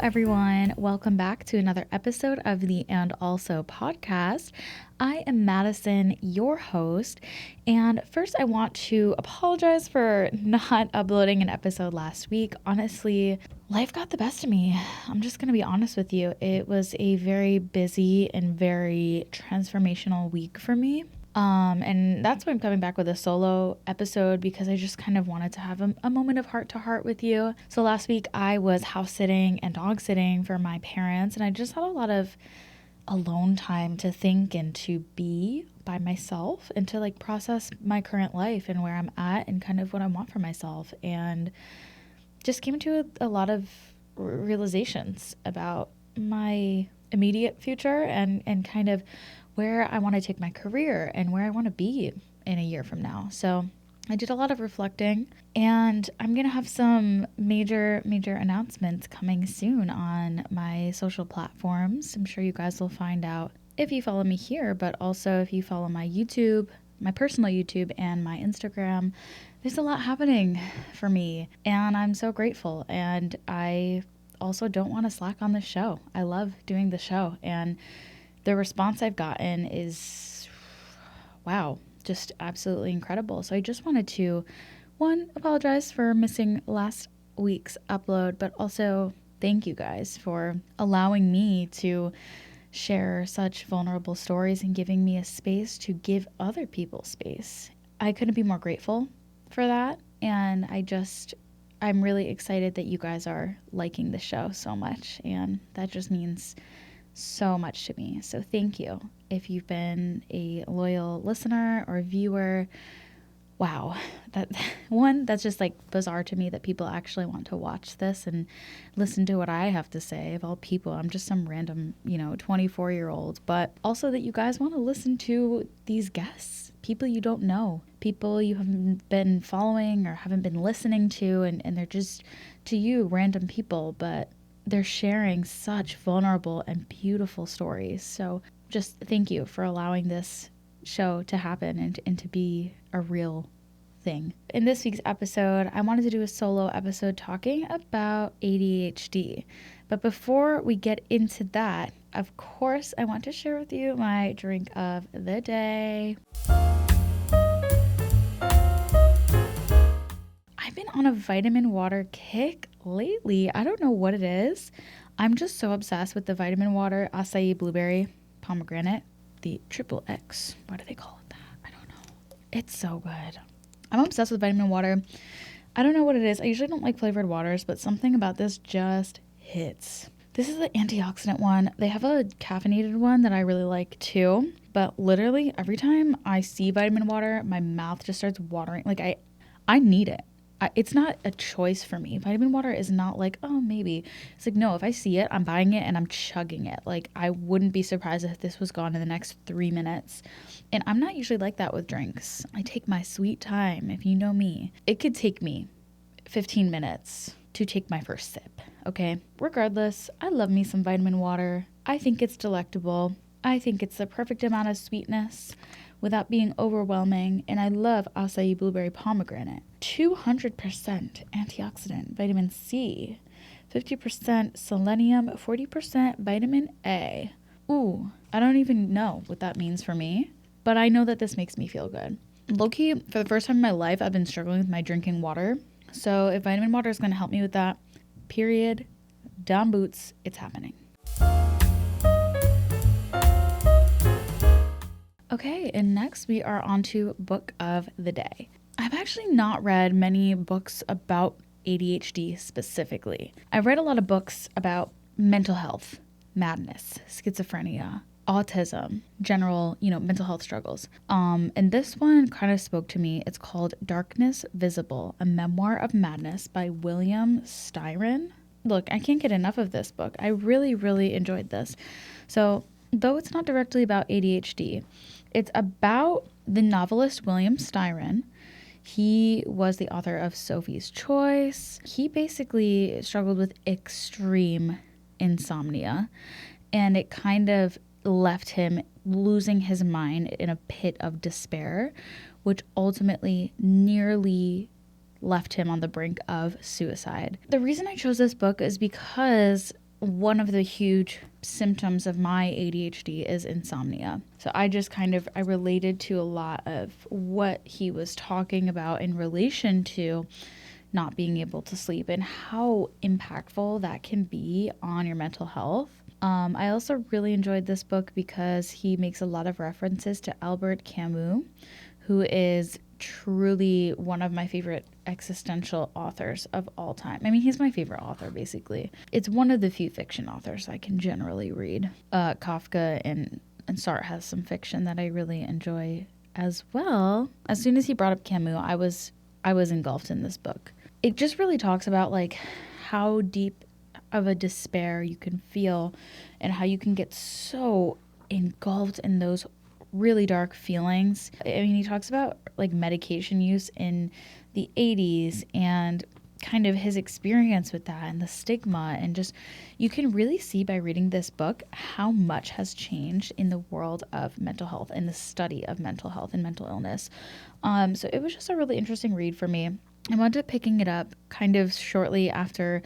everyone. Welcome back to another episode of the And Also podcast. I am Madison, your host. And first, I want to apologize for not uploading an episode last week. Honestly, life got the best of me. I'm just going to be honest with you. It was a very busy and very transformational week for me. And that's why I'm coming back with a solo episode, because I just kind of wanted to have a moment of heart to heart with you. So last week I was house sitting and dog sitting for my parents, and I just had a lot of alone time to think and to be by myself and to like process my current life and where I'm at and kind of what I want for myself. And just came to a lot of realizations about my immediate future and kind of where I want to take my career and where I want to be in a year from now. So I did a lot of reflecting, and I'm going to have some major announcements coming soon on my social platforms. I'm sure you guys will find out if you follow me here, but also if you follow my YouTube, my personal YouTube and my Instagram. There's a lot happening for me, and I'm so grateful. And I also don't want to slack on this show. I love doing the show, and the response I've gotten is, wow, just absolutely incredible. So I just wanted to, one, apologize for missing last week's upload, but also thank you guys for allowing me to share such vulnerable stories and giving me a space to give other people space. I couldn't be more grateful for that. And I'm really excited that you guys are liking the show so much. And that just means so much to me. So thank you. If you've been a loyal listener or viewer, wow, that's just like bizarre to me that people actually want to watch this and listen to what I have to say. Of all people, I'm just some random, 24-year-old, but also that you guys want to listen to these guests, people you don't know, people you haven't been following or haven't been listening to, and they're just, to you, random people, but they're sharing such vulnerable and beautiful stories. So just thank you for allowing this show to happen and to be a real thing. In this week's episode, I wanted to do a solo episode talking about ADHD. But before we get into that, of course, I want to share with you my drink of the day. I've been on a vitamin water kick lately. I don't know what it is. I'm just so obsessed with the vitamin water, acai blueberry, pomegranate, the triple X. Why do they call it that? I don't know. It's so good. I'm obsessed with vitamin water. I don't know what it is. I usually don't like flavored waters, but something about this just hits. This is the antioxidant one. They have a caffeinated one that I really like too. But literally every time I see vitamin water, my mouth just starts watering. Like I need it. It's not a choice for me. Vitamin water is not like, oh, maybe. It's like, no, if I see it, I'm buying it and I'm chugging it. Like, I wouldn't be surprised if this was gone in the next 3 minutes. And I'm not usually like that with drinks. I take my sweet time, if you know me. It could take me 15 minutes to take my first sip, okay? Regardless, I love me some vitamin water. I think it's delectable. I think it's the perfect amount of sweetness without being overwhelming, and I love acai blueberry pomegranate. 200% antioxidant, vitamin C, 50% selenium, 40% vitamin A. Ooh, I don't even know what that means for me, but I know that this makes me feel good. Low-key, for the first time in my life, I've been struggling with my drinking water, so if vitamin water is going to help me with that, period, down boots, it's happening. Okay, and next we are on to book of the day. I've actually not read many books about ADHD specifically. I've read a lot of books about mental health, madness, schizophrenia, autism, general, mental health struggles. And this one kind of spoke to me. It's called Darkness Visible, a Memoir of Madness by William Styron. Look, I can't get enough of this book. I really enjoyed this. So, though it's not directly about ADHD, it's about the novelist William Styron. He was the author of Sophie's Choice. He basically struggled with extreme insomnia, and it kind of left him losing his mind in a pit of despair, which ultimately nearly left him on the brink of suicide. The reason I chose this book is because one of the huge symptoms of my ADHD is insomnia. So I related to a lot of what he was talking about in relation to not being able to sleep and how impactful that can be on your mental health. I also really enjoyed this book because he makes a lot of references to Albert Camus, who is truly one of my favorite existential authors of all time. I mean, he's my favorite author, basically. It's one of the few fiction authors I can generally read. Kafka and Sartre has some fiction that I really enjoy as well. As soon as he brought up Camus, I was engulfed in this book. It just really talks about like how deep of a despair you can feel and how you can get so engulfed in those really dark feelings. I mean, he talks about like medication use in the 80s and kind of his experience with that and the stigma, and just you can really see by reading this book how much has changed in the world of mental health and the study of mental health and mental illness. So it was just a really interesting read for me. I wound up picking it up kind of shortly after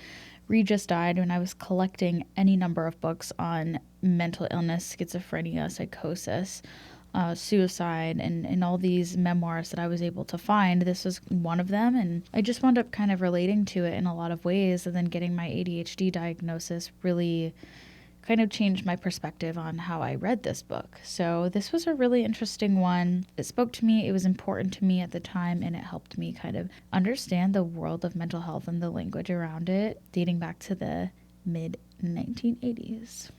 Regis died, when I was collecting any number of books on mental illness, schizophrenia, psychosis, suicide, and all these memoirs that I was able to find. This was one of them, and I just wound up kind of relating to it in a lot of ways, and then getting my ADHD diagnosis really kind of changed my perspective on how I read this book. So this was a really interesting one. It spoke to me, it was important to me at the time, and it helped me kind of understand the world of mental health and the language around it, dating back to the mid 1980s.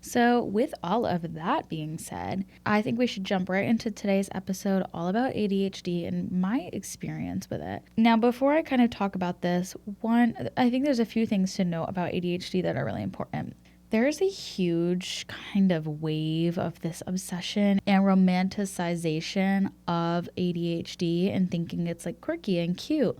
So with all of that being said, I think we should jump right into today's episode all about ADHD and my experience with it. Now, before I kind of talk about this, I think there's a few things to know about ADHD that are really important. There's a huge kind of wave of this obsession and romanticization of ADHD and thinking it's like quirky and cute.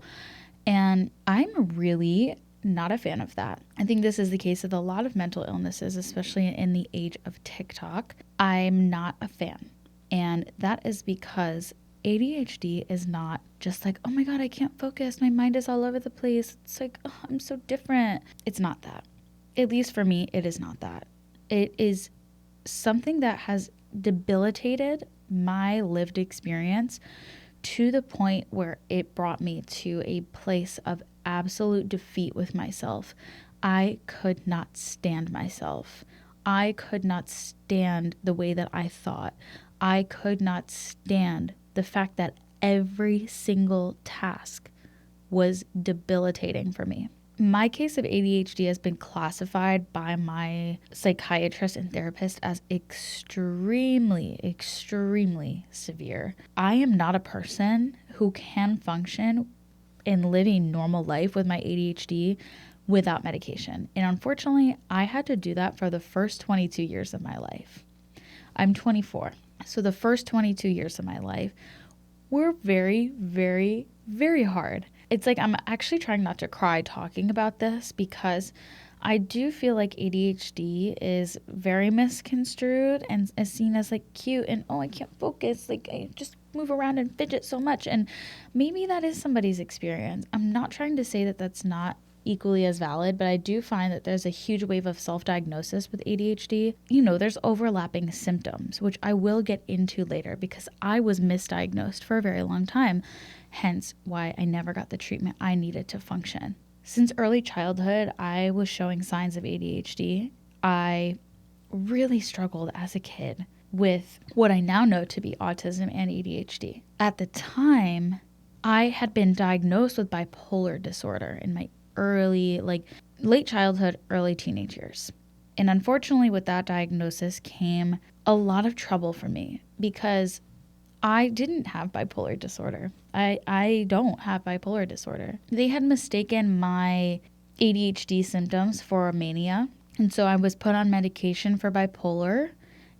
And I'm really not a fan of that. I think this is the case with a lot of mental illnesses, especially in the age of TikTok. I'm not a fan. And that is because ADHD is not just like, oh my God, I can't focus. My mind is all over the place. It's like, oh, I'm so different. It's not that. At least for me, it is not that. It is something that has debilitated my lived experience to the point where it brought me to a place of absolute defeat with myself. I could not stand myself. I could not stand the way that I thought. I could not stand the fact that every single task was debilitating for me. My case of ADHD has been classified by my psychiatrist and therapist as extremely, extremely severe. I am not a person who can function in living normal life with my ADHD without medication. And unfortunately, I had to do that for the first 22 years of my life. I'm 24. So the first 22 years of my life were very, very, very hard. It's like I'm actually trying not to cry talking about this because I do feel like ADHD is very misconstrued and is seen as like cute and, oh, I can't focus. Like I just move around and fidget so much. And maybe that is somebody's experience. I'm not trying to say that that's not equally as valid, but I do find that there's a huge wave of self-diagnosis with ADHD. You know, there's overlapping symptoms, which I will get into later because I was misdiagnosed for a very long time, hence why I never got the treatment I needed to function. Since early childhood, I was showing signs of ADHD. I really struggled as a kid with what I now know to be autism and ADHD. At the time, I had been diagnosed with bipolar disorder in my late childhood, early teenage years. And unfortunately, with that diagnosis came a lot of trouble for me because I didn't have bipolar disorder. I don't have bipolar disorder. They had mistaken my ADHD symptoms for mania. And so I was put on medication for bipolar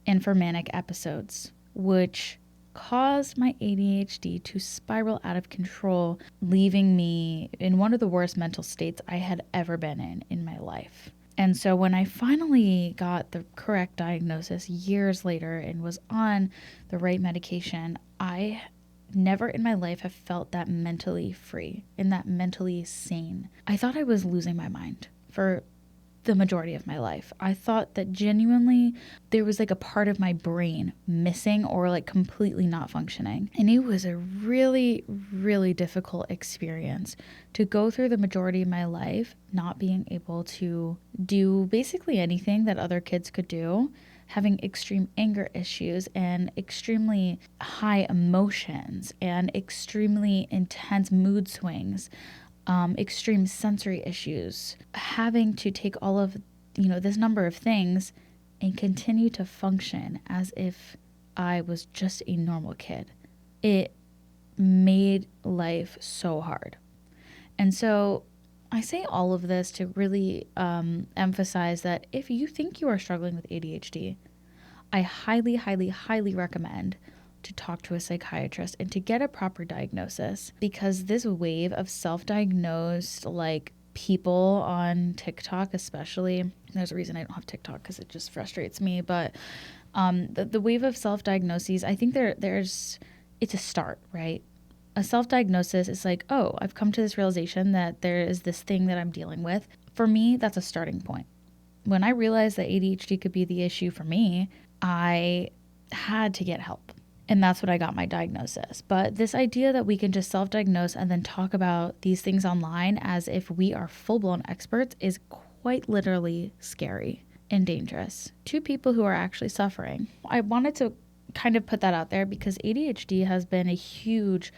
and for manic episodes, which caused my ADHD to spiral out of control, leaving me in one of the worst mental states I had ever been in my life. And so when I finally got the correct diagnosis years later and was on the right medication, I never in my life have felt that mentally free and that mentally sane. I thought I was losing my mind for the majority of my life. I thought that genuinely there was like a part of my brain missing or like completely not functioning. And it was a really, really difficult experience to go through the majority of my life not being able to do basically anything that other kids could do, having extreme anger issues and extremely high emotions and extremely intense mood swings. Extreme sensory issues, having to take all of, this number of things and continue to function as if I was just a normal kid. It made life so hard. And so I say all of this to really emphasize that if you think you are struggling with ADHD, I highly, highly, highly recommend to talk to a psychiatrist and to get a proper diagnosis, because this wave of self-diagnosed like people on TikTok, especially, there's a reason I don't have TikTok because it just frustrates me, but the wave of self-diagnoses, I think it's a start, right? A self-diagnosis is like, oh, I've come to this realization that there is this thing that I'm dealing with. For me, that's a starting point. When I realized that ADHD could be the issue for me, I had to get help. And that's what I got my diagnosis. But this idea that we can just self-diagnose and then talk about these things online as if we are full-blown experts is quite literally scary and dangerous to people who are actually suffering. I wanted to kind of put that out there because ADHD has been a huge,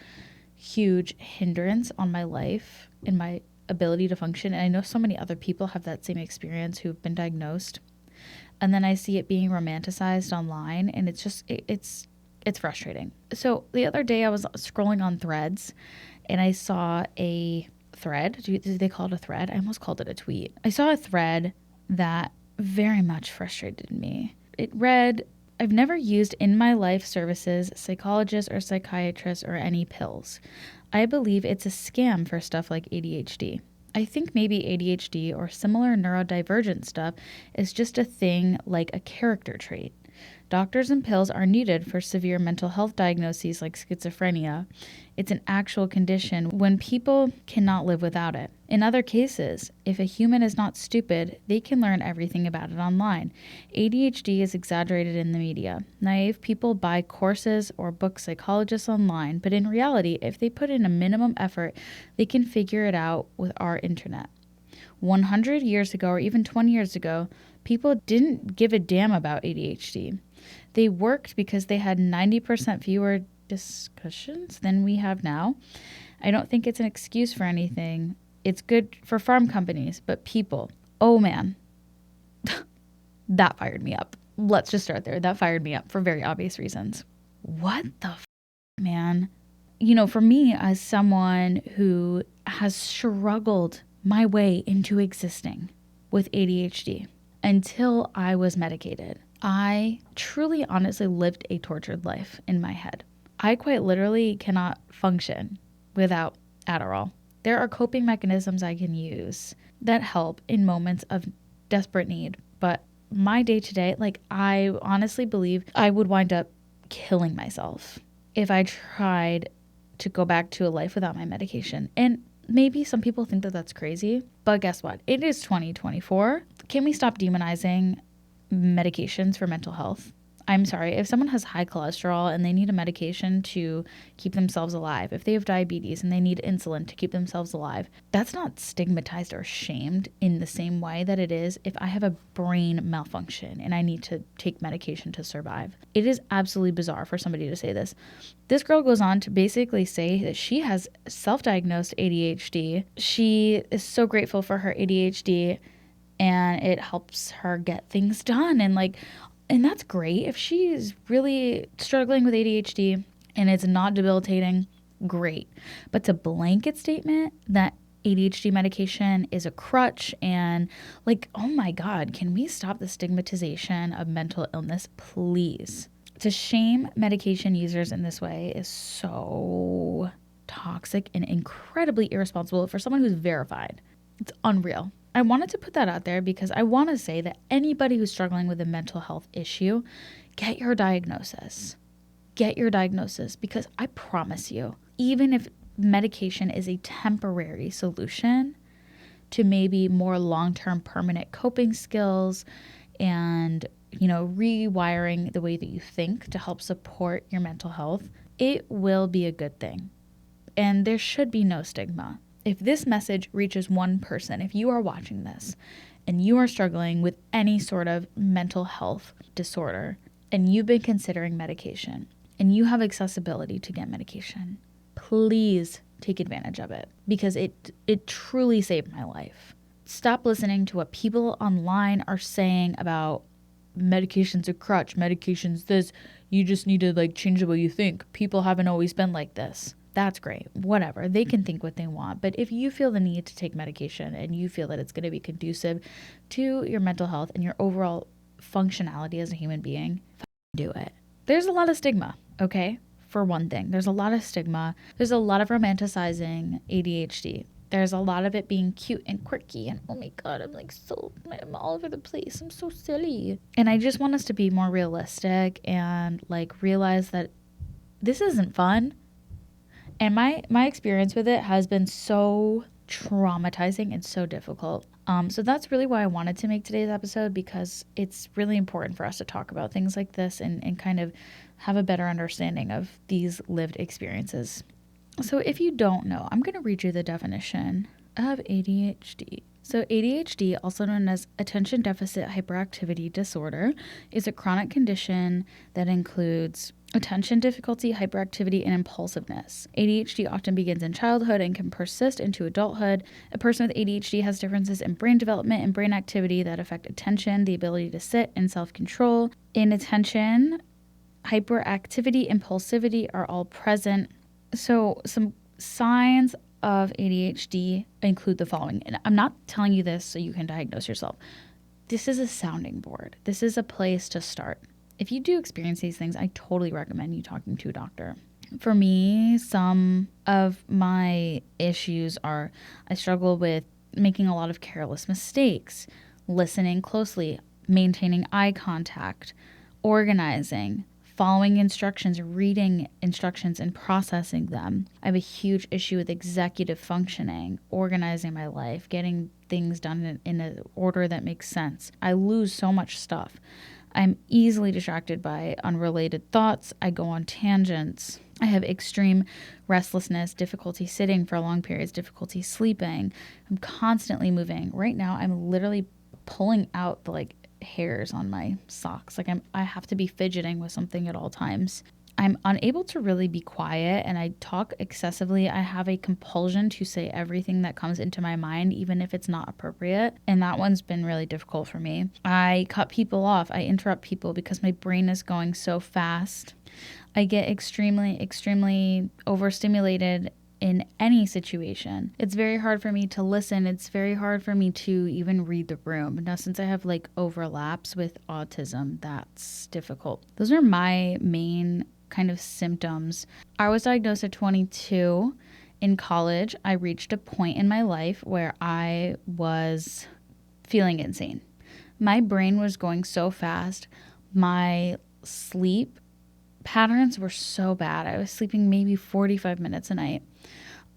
huge hindrance on my life and my ability to function. And I know so many other people have that same experience who've been diagnosed. And then I see it being romanticized online, and it's just, it's frustrating. So the other day I was scrolling on Threads and I saw a thread. Do they call it a thread? I almost called it a tweet. I saw a thread that very much frustrated me. It read, I've never used in my life services, psychologist or psychiatrist or any pills. I believe it's a scam for stuff like ADHD. I think maybe ADHD or similar neurodivergent stuff is just a thing like a character trait. Doctors and pills are needed for severe mental health diagnoses like schizophrenia. It's an actual condition when people cannot live without it. In other cases, if a human is not stupid, they can learn everything about it online. ADHD is exaggerated in the media. Naive people buy courses or book psychologists online, but in reality, if they put in a minimum effort, they can figure it out with our internet. 100 years ago or even 20 years ago, people didn't give a damn about ADHD. They worked because they had 90% fewer discussions than we have now. I don't think it's an excuse for anything. It's good for farm companies, but people, oh man, that fired me up. Let's just start there. That fired me up for very obvious reasons. What the man? For me, as someone who has struggled my way into existing with ADHD until I was medicated, I truly, honestly lived a tortured life in my head. I quite literally cannot function without Adderall. There are coping mechanisms I can use that help in moments of desperate need. But my day-to-day, I honestly believe I would wind up killing myself if I tried to go back to a life without my medication. And maybe some people think that that's crazy, but guess what? It is 2024. Can we stop demonizing medications for mental health? I'm sorry, if someone has high cholesterol and they need a medication to keep themselves alive, if they have diabetes and they need insulin to keep themselves alive, that's not stigmatized or shamed in the same way that it is if I have a brain malfunction and I need to take medication to survive. It is absolutely bizarre for somebody to say this. This girl goes on to basically say that she has self-diagnosed ADHD. She is so grateful for her ADHD and it helps her get things done. And that's great. If she is really struggling with ADHD and it's not debilitating, great. But to blanket statement that ADHD medication is a crutch and oh my God, can we stop the stigmatization of mental illness, please? To shame medication users in this way is so toxic and incredibly irresponsible for someone who's verified. It's unreal. I wanted to put that out there because I want to say that anybody who's struggling with a mental health issue, get your diagnosis. get your diagnosis, because I promise you, even if medication is a temporary solution to maybe more long-term permanent coping skills and, rewiring the way that you think to help support your mental health, it will be a good thing. And there should be no stigma. If this message reaches one person, if you are watching this and you are struggling with any sort of mental health disorder and you've been considering medication and you have accessibility to get medication, please take advantage of it, because it truly saved my life. Stop listening to what people online are saying about medication's a crutch, medication's this, you just need to change the way you think. People haven't always been like this. That's great. Whatever. They can think what they want. But if you feel the need to take medication and you feel that it's going to be conducive to your mental health and your overall functionality as a human being, do it. There's a lot of stigma, okay? For one thing, there's a lot of stigma. There's a lot of romanticizing ADHD. There's a lot of it being cute and quirky and, oh my God, I'm all over the place. I'm so silly. And I just want us to be more realistic and realize that this isn't fun. And my experience with it has been so traumatizing and so difficult. So that's really why I wanted to make today's episode, because it's really important for us to talk about things like this and kind of have a better understanding of these lived experiences. So if you don't know, I'm going to read you the definition of ADHD. So ADHD, also known as attention deficit hyperactivity disorder, is a chronic condition that includes attention difficulty, hyperactivity, and impulsiveness. ADHD often begins in childhood and can persist into adulthood. A person with ADHD has differences in brain development and brain activity that affect attention, the ability to sit, and self-control. Inattention, hyperactivity, impulsivity are all present. So some signs of ADHD include the following. And I'm not telling you this so you can diagnose yourself. This is a sounding board. This is a place to start. If you do experience these things, I totally recommend you talking to a doctor. For me, some of my issues are I struggle with making a lot of careless mistakes, listening closely, maintaining eye contact, organizing, following instructions, reading instructions, and processing them. I have a huge issue with executive functioning, organizing my life, getting things done in an order that makes sense. I lose so much stuff. I'm easily distracted by unrelated thoughts. I go on tangents. I have extreme restlessness, difficulty sitting for long periods, difficulty sleeping. I'm constantly moving. Right now, I'm literally pulling out the hairs on my socks. I have to be fidgeting with something at all times. I'm unable to really be quiet, and I talk excessively. I have a compulsion to say everything that comes into my mind, even if it's not appropriate. And that one's been really difficult for me. I cut people off. I interrupt people because my brain is going so fast. I get extremely overstimulated in any situation. It's very hard for me to listen. It's very hard for me to even read the room. Now, since I have overlaps with autism, that's difficult. Those are my main kind of symptoms. I was diagnosed at 22. In college, I reached a point in my life where I was feeling insane. My brain was going so fast. My sleep patterns were so bad. I was sleeping maybe 45 minutes a night.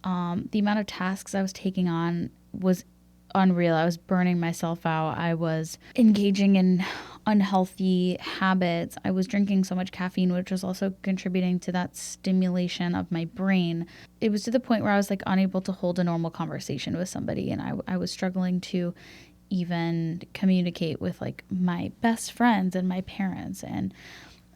The amount of tasks I was taking on was unreal. I was burning myself out. I was engaging in unhealthy habits. I was drinking so much caffeine, which was also contributing to that stimulation of my brain. It was to the point where I was unable to hold a normal conversation with somebody, and I was struggling to even communicate with my best friends and my parents. And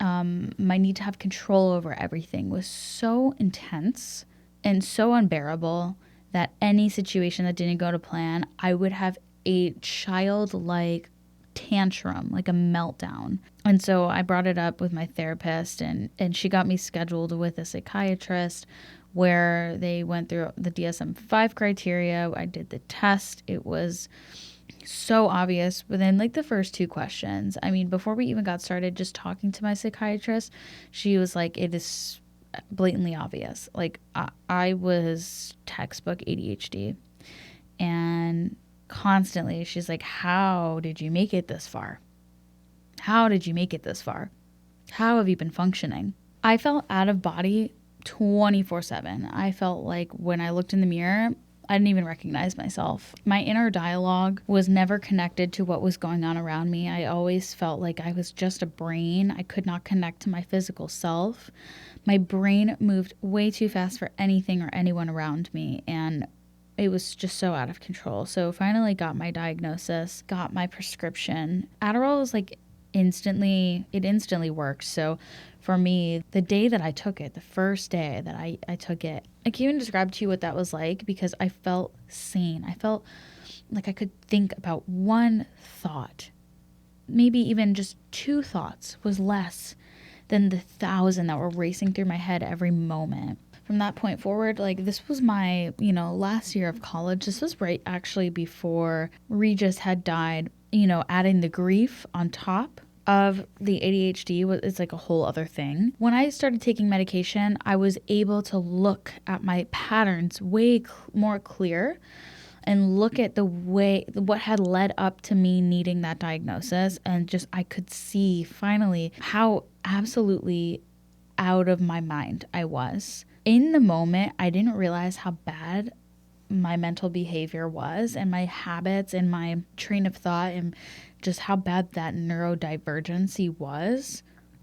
my need to have control over everything was so intense and so unbearable that any situation that didn't go to plan, I would have a childlike tantrum, like a meltdown. And so I brought it up with my therapist, and she got me scheduled with a psychiatrist where they went through the DSM-5 criteria. I did the test. It was so obvious within the first two questions. I mean, before we even got started just talking to my psychiatrist, she was like, it is blatantly obvious. I was textbook ADHD, and constantly she's like, how did you make it this far? How did you make it this far? How have you been functioning? I felt out of body 24/7. I felt like when I looked in the mirror, I didn't even recognize myself. My inner dialogue was never connected to what was going on around me. I always felt like I was just a brain. I could not connect to my physical self. My brain moved way too fast for anything or anyone around me, and it was just so out of control. So finally got my diagnosis, got my prescription. Adderall was like it instantly worked. So for me, the day that I took it, the first day that I took it, I can't even describe to you what that was like because I felt sane. I felt like I could think about one thought. Maybe even just two thoughts was less than the 1,000 that were racing through my head every moment. From that point forward, like this was my, last year of college. This was right actually before Regis had died, adding the grief on top of the ADHD it's like a whole other thing. When I started taking medication, I was able to look at my patterns way more clear and look at what had led up to me needing that diagnosis, and just I could see finally how absolutely out of my mind I was. In the moment, I didn't realize how bad my mental behavior was and my habits and my train of thought and just how bad that neurodivergency was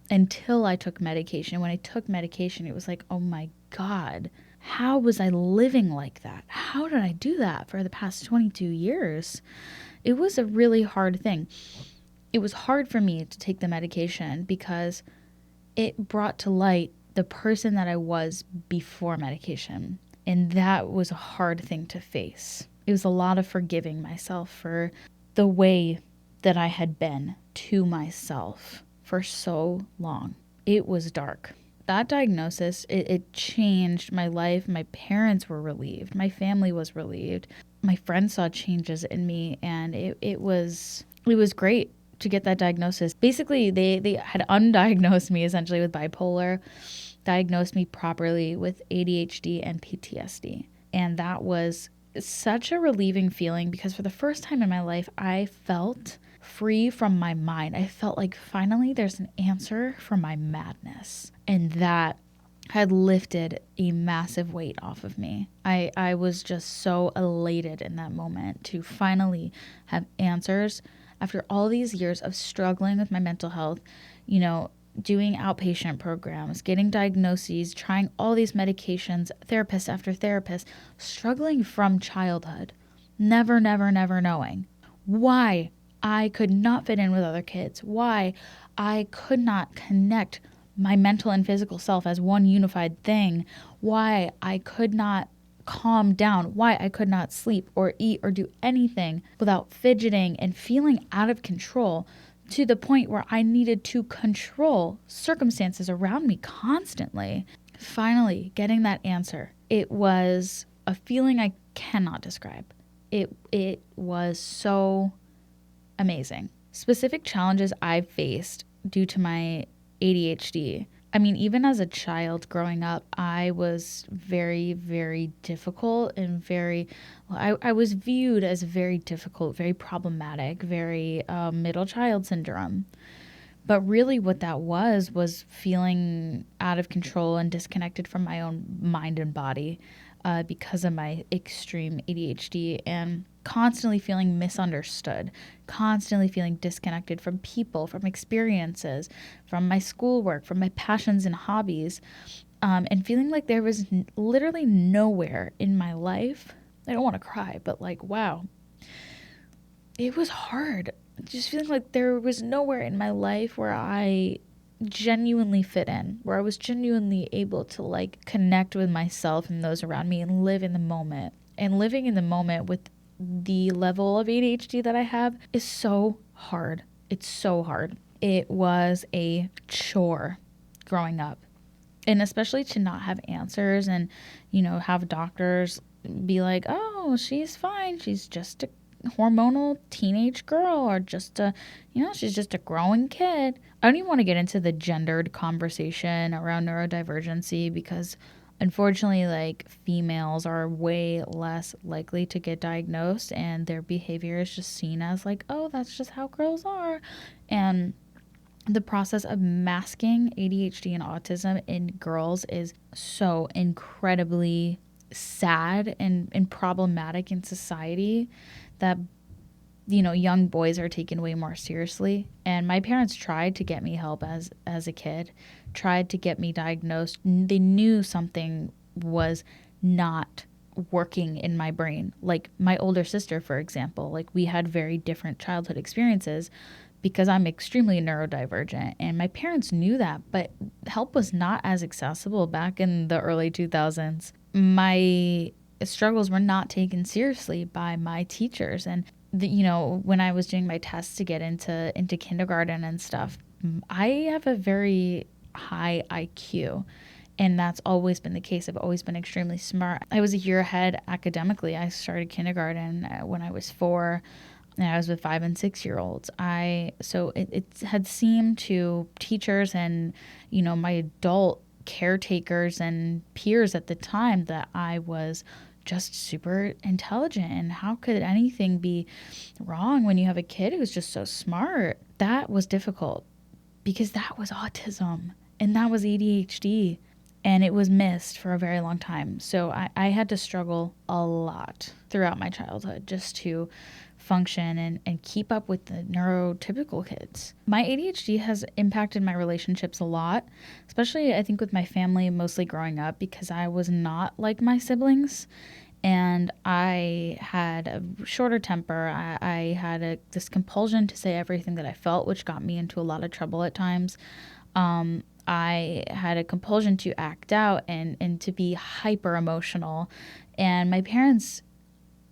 until I took medication. When I took medication, it was like, oh my God, how was I living like that? How did I do that for the past 22 years? It was a really hard thing. It was hard for me to take the medication because it brought to light the person that I was before medication. And that was a hard thing to face. It was a lot of forgiving myself for the way that I had been to myself for so long. It was dark. That diagnosis, it changed my life. My parents were relieved. My family was relieved. My friends saw changes in me, and it was great to get that diagnosis. Basically, they had undiagnosed me essentially with bipolar, diagnosed me properly with ADHD and PTSD. And that was such a relieving feeling because for the first time in my life, I felt free from my mind. I felt like finally there's an answer for my madness. And that had lifted a massive weight off of me. I was just so elated in that moment to finally have answers after all these years of struggling with my mental health, doing outpatient programs, getting diagnoses, trying all these medications, therapist after therapist, struggling from childhood, never knowing why I could not fit in with other kids, why I could not connect my mental and physical self as one unified thing, why I could not calm down, why I could not sleep or eat or do anything without fidgeting and feeling out of control to the point where I needed to control circumstances around me constantly. Finally, getting that answer. It was a feeling I cannot describe. It was so amazing. Specific challenges I've faced due to my ADHD. I mean, even as a child growing up, I was very, very difficult and I was viewed as very difficult, very problematic, very middle child syndrome. But really what that was feeling out of control and disconnected from my own mind and body because of my extreme ADHD, and constantly feeling misunderstood, constantly feeling disconnected from people, from experiences, from my schoolwork, from my passions and hobbies, and feeling like there was literally nowhere in my life. I don't want to cry, but like, wow, it was hard. Just feeling like there was nowhere in my life where I genuinely fit in, where I was genuinely able to like connect with myself and those around me and live in the moment. And living in the moment with the level of ADHD that I have is so hard. It's so hard. It was a chore growing up. And especially to not have answers and, have doctors be like, oh, she's fine. She's just a hormonal teenage girl, or just she's just a growing kid. I don't even want to get into the gendered conversation around neurodivergency because unfortunately, like, females are way less likely to get diagnosed and their behavior is just seen as like, oh, that's just how girls are. And the process of masking ADHD and autism in girls is so incredibly sad and problematic in society that, you know, young boys are taken way more seriously. And my parents tried to get me help as a kid, tried to get me diagnosed. They knew something was not working in my brain. Like my older sister, for example, like we had very different childhood experiences because I'm extremely neurodivergent, and my parents knew that, but help was not as accessible back in the early 2000s. My struggles were not taken seriously by my teachers, and you know, when I was doing my tests to get into kindergarten and stuff, I have a very high IQ. And that's always been the case. I've always been extremely smart. I was a year ahead academically. I started kindergarten when I was 4, and I was with 5 and 6 year olds. So it had seemed to teachers and, you know, my adult caretakers and peers at the time that I was just super intelligent, and how could anything be wrong when you have a kid who's just so smart? That was difficult because that was autism and that was ADHD, and it was missed for a very long time. So I had to struggle a lot throughout my childhood just to function and keep up with the neurotypical kids. My ADHD has impacted my relationships a lot, especially I think with my family, mostly growing up, because I was not like my siblings. And I had a shorter temper. I had this compulsion to say everything that I felt, which got me into a lot of trouble at times. I had a compulsion to act out and to be hyper emotional. And my parents,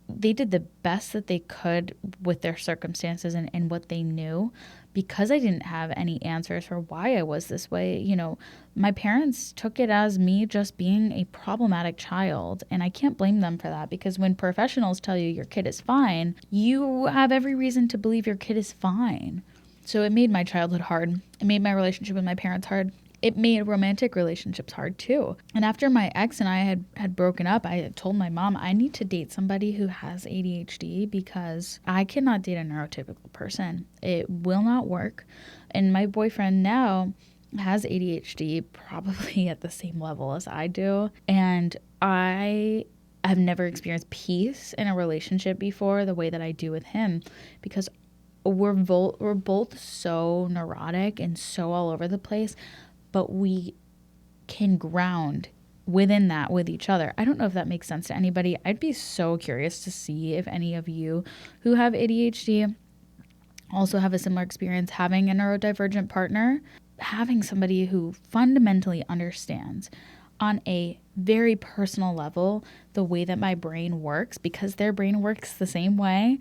they did the best that they could with their circumstances and what they knew, because I didn't have any answers for why I was this way. You know, my parents took it as me just being a problematic child, and I can't blame them for that, because when professionals tell you your kid is fine, you have every reason to believe your kid is fine. So it made my childhood hard. It made my relationship with my parents hard. It made romantic relationships hard too. And after my ex and I had broken up, I had told my mom, I need to date somebody who has ADHD because I cannot date a neurotypical person. It will not work. And my boyfriend now has ADHD, probably at the same level as I do. And I have never experienced peace in a relationship before the way that I do with him, because we're both so neurotic and so all over the place, but we can ground within that with each other. I don't know if that makes sense to anybody. I'd be so curious to see if any of you who have ADHD also have a similar experience having a neurodivergent partner, having somebody who fundamentally understands on a very personal level the way that my brain works, because their brain works the same way,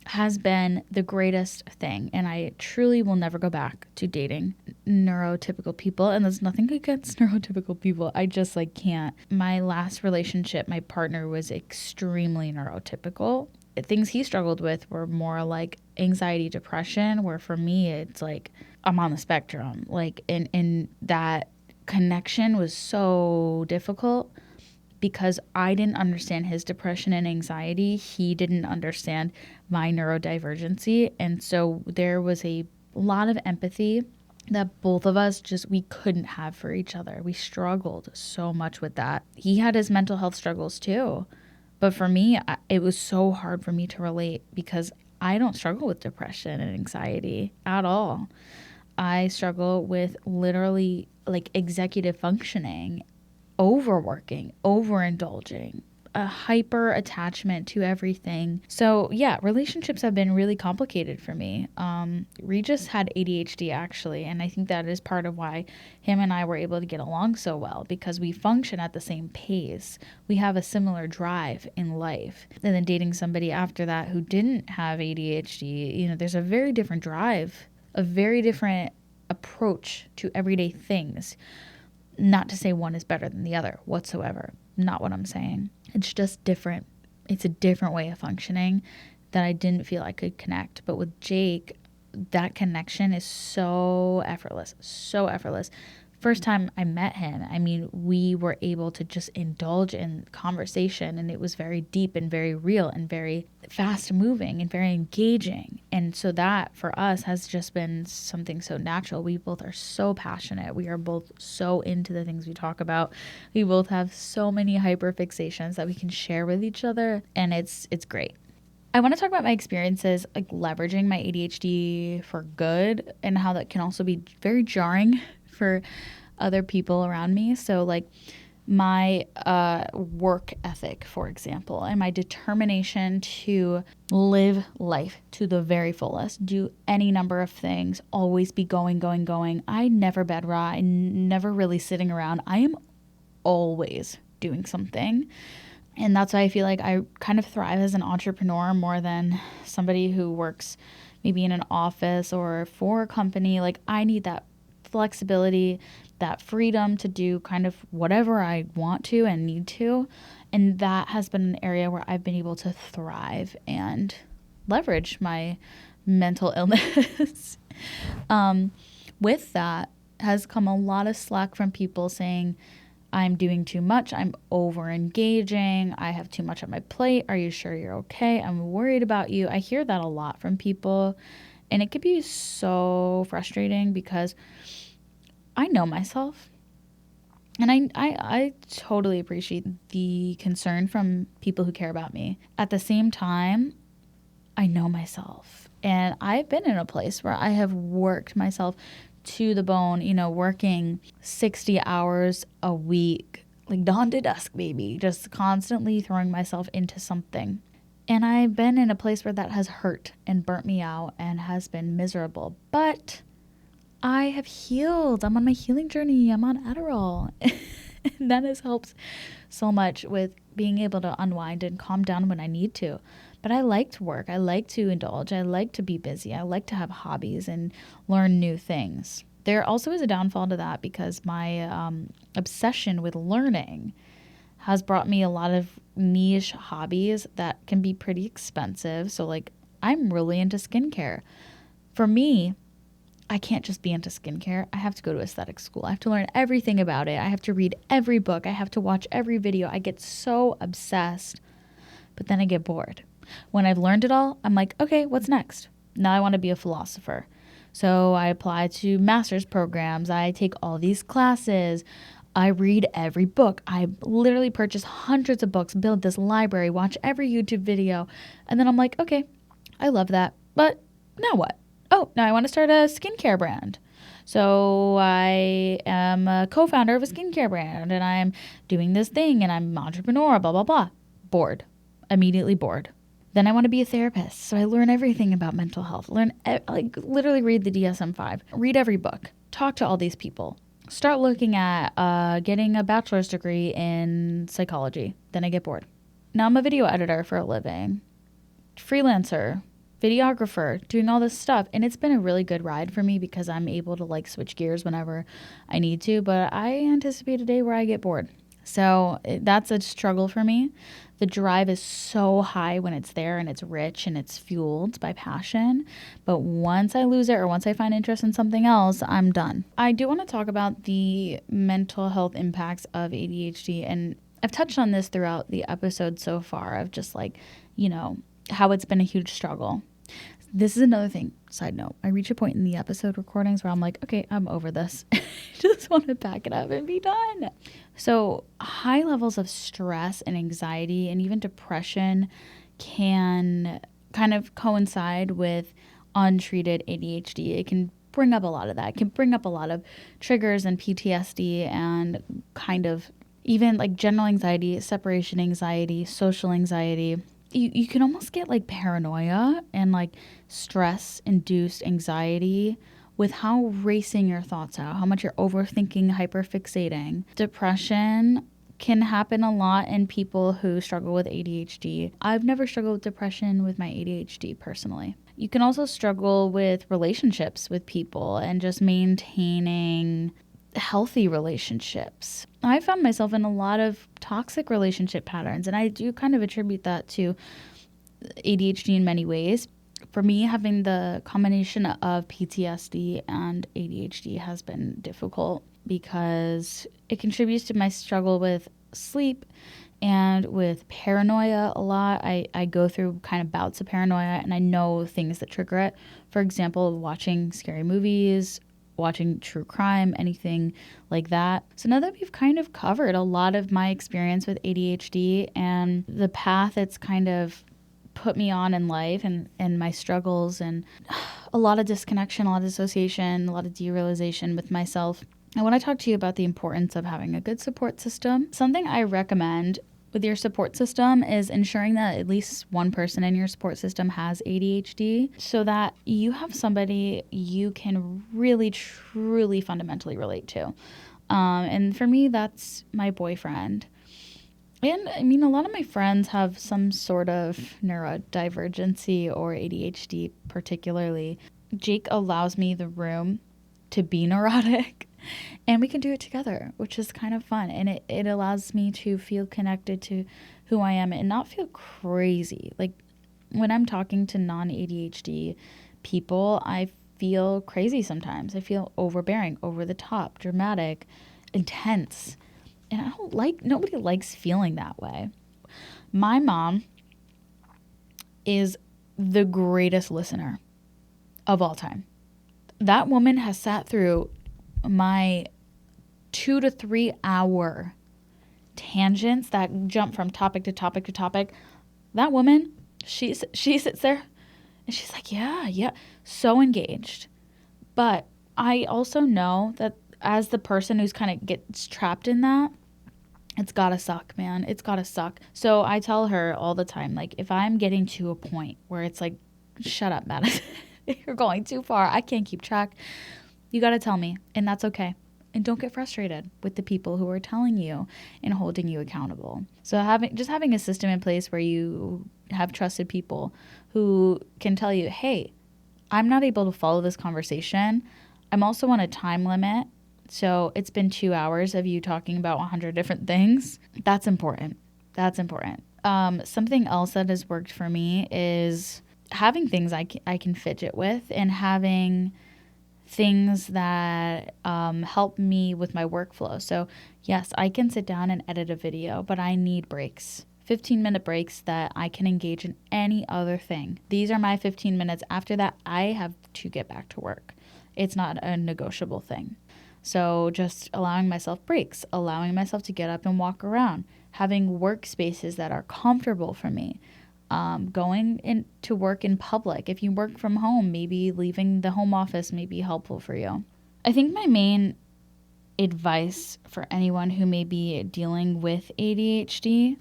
has been the greatest thing. And I truly will never go back to dating neurotypical people. And there's nothing against neurotypical people. I just can't. My last relationship, my partner was extremely neurotypical. Things he struggled with were more like anxiety, depression, where for me, it's like I'm on the spectrum. And that connection was so difficult, because I didn't understand his depression and anxiety. He didn't understand my neurodivergency. And so there was a lot of empathy that both of us we couldn't have for each other. We struggled so much with that. He had his mental health struggles too. But for me, it was so hard for me to relate, because I don't struggle with depression and anxiety at all. I struggle with literally executive functioning, overworking, overindulging, a hyper attachment to everything. So yeah, relationships have been really complicated for me. Regis had ADHD actually, and I think that is part of why him and I were able to get along so well, because we function at the same pace. We have a similar drive in life. And then dating somebody after that who didn't have ADHD, there's a very different drive, a very different approach to everyday things. Not to say one is better than the other whatsoever. Not what I'm saying. It's just different. It's a different way of functioning that I didn't feel I could connect. But with Jake, that connection is so effortless. So effortless. first time I met him, I mean, we were able to just indulge in conversation, and it was very deep and very real and very fast moving and very engaging. And so that for us has just been something so natural. We both are so passionate. We are both so into the things we talk about. We both have so many hyperfixations that we can share with each other, and it's great. I want to talk about my experiences like leveraging my ADHD for good, and how that can also be very jarring for other people around me. So like my work ethic, for example, and my determination to live life to the very fullest, do any number of things, always be going. I never bed rot. I never really sitting around. I am always doing something. And that's why I feel like I kind of thrive as an entrepreneur more than somebody who works maybe in an office or for a company. Like I need that flexibility, that freedom to do kind of whatever I want to and need to. And that has been an area where I've been able to thrive and leverage my mental illness. With that has come a lot of slack from people saying, I'm doing too much. I'm over engaging. I have too much on my plate. Are you sure you're okay? I'm worried about you. I hear that a lot from people, and it could be so frustrating because I know myself, and I totally appreciate the concern from people who care about me. At the same time, I know myself, and I've been in a place where I have worked myself to the bone, working 60 hours a week, like dawn to dusk, baby, just constantly throwing myself into something. And I've been in a place where that has hurt and burnt me out and has been miserable. But I have healed. I'm on my healing journey. I'm on Adderall. And that has helped so much with being able to unwind and calm down when I need to. But I like to work. I like to indulge. I like to be busy. I like to have hobbies and learn new things. There also is a downfall to that because my obsession with learning has brought me a lot of niche hobbies that can be pretty expensive. So like I'm really into skincare. For me, I can't just be into skincare. I have to go to aesthetic school. I have to learn everything about it. I have to read every book. I have to watch every video. I get so obsessed, but then I get bored. When I've learned it all, I'm like, okay, what's next? Now I want to be a philosopher. So I apply to master's programs. I take all these classes. I read every book. I literally purchase hundreds of books, build this library, watch every YouTube video. And then I'm like, okay, I love that. But now what? Oh, now I want to start a skincare brand. So I am a co-founder of a skincare brand and I'm doing this thing and I'm an entrepreneur, blah, blah, blah. Bored. Immediately bored. Then I want to be a therapist. So I learn everything about mental health. Literally read the DSM-5. Read every book. Talk to all these people. Start looking at getting a bachelor's degree in psychology. Then I get bored. Now I'm a video editor for a living. Freelancer. Videographer, doing all this stuff. And it's been a really good ride for me because I'm able to like switch gears whenever I need to. But I anticipate a day where I get bored. So that's a struggle for me. The drive is so high when it's there and it's rich and it's fueled by passion. But once I lose it or once I find interest in something else, I'm done. I do want to talk about the mental health impacts of ADHD. And I've touched on this throughout the episode so far of just like, how it's been a huge struggle. This is another thing, side note. I reach a point in the episode recordings where I'm like, okay, I'm over this. I just want to pack it up and be done. So high levels of stress and anxiety and even depression can kind of coincide with untreated ADHD. It can bring up a lot of that. It can bring up a lot of triggers and PTSD and kind of even like general anxiety, separation anxiety, social anxiety. You can almost get like paranoia and like stress-induced anxiety with how racing your thoughts out, how much you're overthinking, hyperfixating. Depression can happen a lot in people who struggle with ADHD. I've never struggled with depression with my ADHD personally. You can also struggle with relationships with people and just maintaining healthy relationships. I found myself in a lot of toxic relationship patterns, and I do kind of attribute that to ADHD in many ways. For me, having the combination of PTSD and ADHD has been difficult because it contributes to my struggle with sleep and with paranoia a lot. I go through kind of bouts of paranoia, and I know things that trigger it. For example, watching scary movies, watching true crime, anything like that. So now that we've kind of covered a lot of my experience with ADHD and the path it's kind of put me on in life, and my struggles, and a lot of disconnection, a lot of dissociation, a lot of derealization with myself, I want to talk to you about the importance of having a good support system. Something I recommend with your support system is ensuring that at least one person in your support system has ADHD, so that you have somebody you can really, truly fundamentally relate to. And for me, that's my boyfriend. And I mean, a lot of my friends have some sort of neurodivergency or ADHD particularly. Jake allows me the room to be neurotic, and we can do it together, which is kind of fun. And it allows me to feel connected to who I am and not feel crazy. Like when I'm talking to non-ADHD people, I feel crazy sometimes. I feel overbearing, over the top, dramatic, intense. And I don't like, nobody likes feeling that way. My mom is the greatest listener of all time. That woman has sat through my 2 to 3 hour tangents that jump from topic to topic to topic. That woman, she sits there and she's like, yeah, so engaged. But I also know that as the person who's kind of gets trapped in that, it's gotta suck, man. It's gotta suck. So I tell her all the time, like, if I'm getting to a point where it's like, shut up, Madison. You're going too far. I can't keep track. You gotta tell me, and that's okay. And don't get frustrated with the people who are telling you and holding you accountable. So having a system in place where you have trusted people who can tell you, hey, I'm not able to follow this conversation. I'm also on a time limit. So it's been 2 hours of you talking about 100 different things. That's important. Something else that has worked for me is having things I can fidget with, and having things that help me with my workflow. So yes, I can sit down and edit a video, but I need breaks. 15-minute breaks that I can engage in any other thing. These are my 15 minutes. After that, I have to get back to work. It's not a negotiable thing. So just allowing myself breaks, allowing myself to get up and walk around, having workspaces that are comfortable for me, going in to work in public. If you work from home, maybe leaving the home office may be helpful for you. I think my main advice for anyone who may be dealing with ADHD,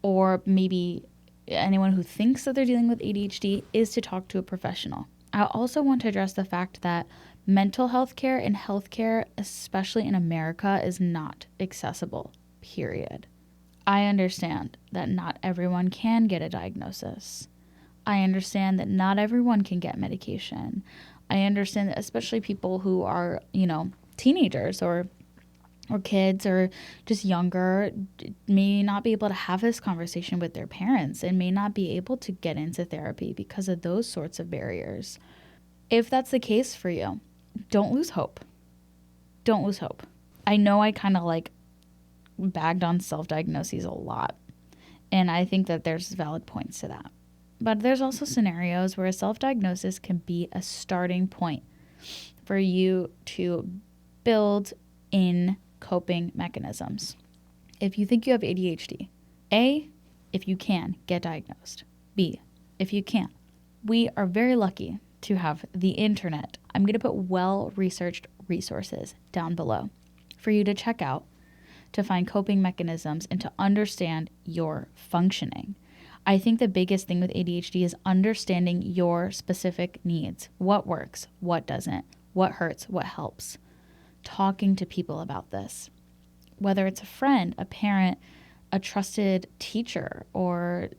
or maybe anyone who thinks that they're dealing with ADHD, is to talk to a professional. I also want to address the fact that mental health care and healthcare, especially in America, is not accessible, period. I understand that not everyone can get a diagnosis. I understand that not everyone can get medication. I understand that especially people who are, teenagers or kids or just younger may not be able to have this conversation with their parents, and may not be able to get into therapy because of those sorts of barriers. If that's the case for you, don't lose hope. Don't lose hope. I know I kind of bagged on self-diagnoses a lot, and I think that there's valid points to that. But there's also scenarios where a self-diagnosis can be a starting point for you to build in coping mechanisms. If you think you have ADHD, A, if you can, get diagnosed. B, if you can't. We are very lucky to have the internet. I'm going to put well-researched resources down below for you to check out, to find coping mechanisms and to understand your functioning. I think the biggest thing with ADHD is understanding your specific needs. What works, what doesn't, what hurts, what helps. Talking to people about this, whether it's a friend, a parent, a trusted teacher, or,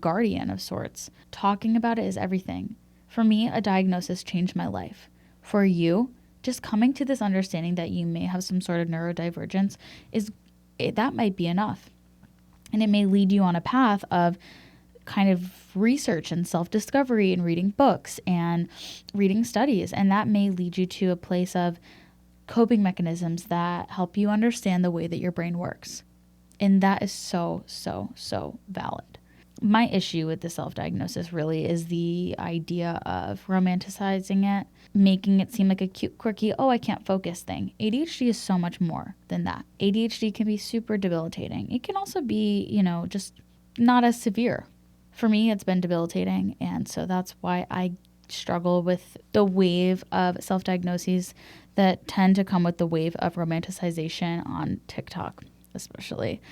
guardian of sorts. Talking about it is everything. For me, a diagnosis changed my life. For you, just coming to this understanding that you may have some sort of neurodivergence that might be enough. And it may lead you on a path of kind of research and self-discovery and reading books and reading studies. And that may lead you to a place of coping mechanisms that help you understand the way that your brain works. And that is so, so, so valid. My issue with the self-diagnosis really is the idea of romanticizing it, making it seem like a cute, quirky, oh, I can't focus thing. ADHD is so much more than that. ADHD can be super debilitating. It can also be, just not as severe. For me, it's been debilitating. And so that's why I struggle with the wave of self-diagnoses that tend to come with the wave of romanticization on TikTok, especially.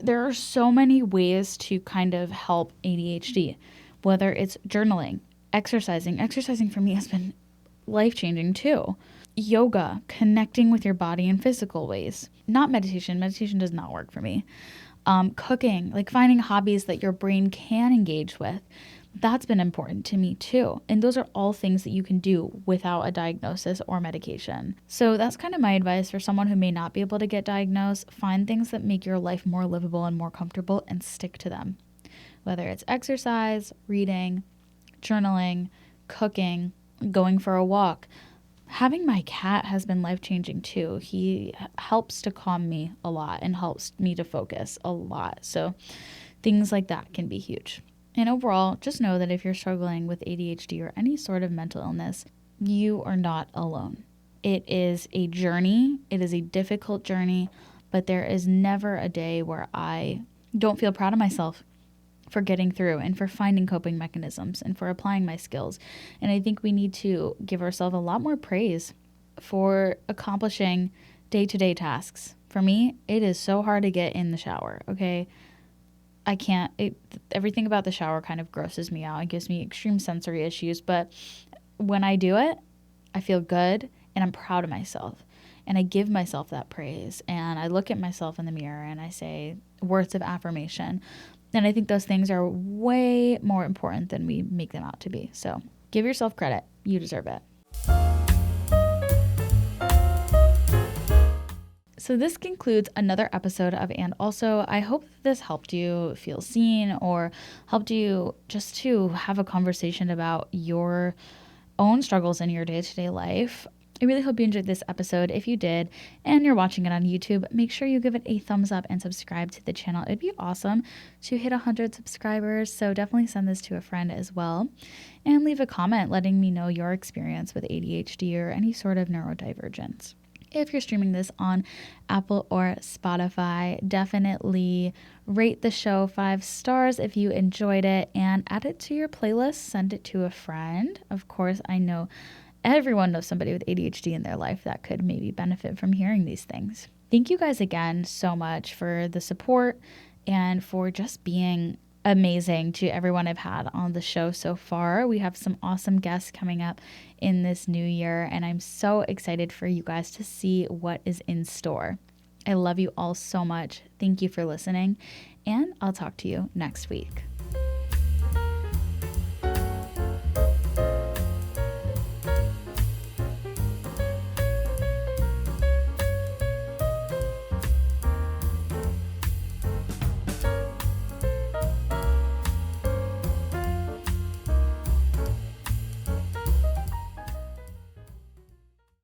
There are so many ways to kind of help ADHD, whether it's journaling, exercising. Exercising for me has been life-changing too. Yoga, connecting with your body in physical ways. Not meditation. Meditation does not work for me. Cooking, like finding hobbies that your brain can engage with. That's been important to me too. And those are all things that you can do without a diagnosis or medication. So that's kind of my advice for someone who may not be able to get diagnosed. Find things that make your life more livable and more comfortable and stick to them. Whether it's exercise, reading, journaling, cooking, going for a walk. Having my cat has been life-changing too. He helps to calm me a lot and helps me to focus a lot. So things like that can be huge. And overall, just know that if you're struggling with ADHD or any sort of mental illness, you are not alone. It is a journey. It is a difficult journey, but there is never a day where I don't feel proud of myself for getting through and for finding coping mechanisms and for applying my skills. And I think we need to give ourselves a lot more praise for accomplishing day-to-day tasks. For me, it is so hard to get in the shower, okay? I can't, everything about the shower kind of grosses me out. It gives me extreme sensory issues, but when I do it, I feel good and I'm proud of myself. And I give myself that praise and I look at myself in the mirror and I say words of affirmation. And I think those things are way more important than we make them out to be. So give yourself credit. You deserve it. So this concludes another episode of And Also. I hope this helped you feel seen or helped you just to have a conversation about your own struggles in your day-to-day life. I really hope you enjoyed this episode. If you did and you're watching it on YouTube, make sure you give it a thumbs up and subscribe to the channel. It'd be awesome to hit 100 subscribers, so definitely send this to a friend as well. And leave a comment letting me know your experience with ADHD or any sort of neurodivergence. If you're streaming this on Apple or Spotify, definitely rate the show 5 stars if you enjoyed it and add it to your playlist. Send it to a friend. Of course, I know everyone knows somebody with ADHD in their life that could maybe benefit from hearing these things. Thank you guys again so much for the support and for just being amazing to everyone I've had on the show so far. We have some awesome guests coming up in this new year, and I'm so excited for you guys to see what is in store. I love you all so much. Thank you for listening, and I'll talk to you next week.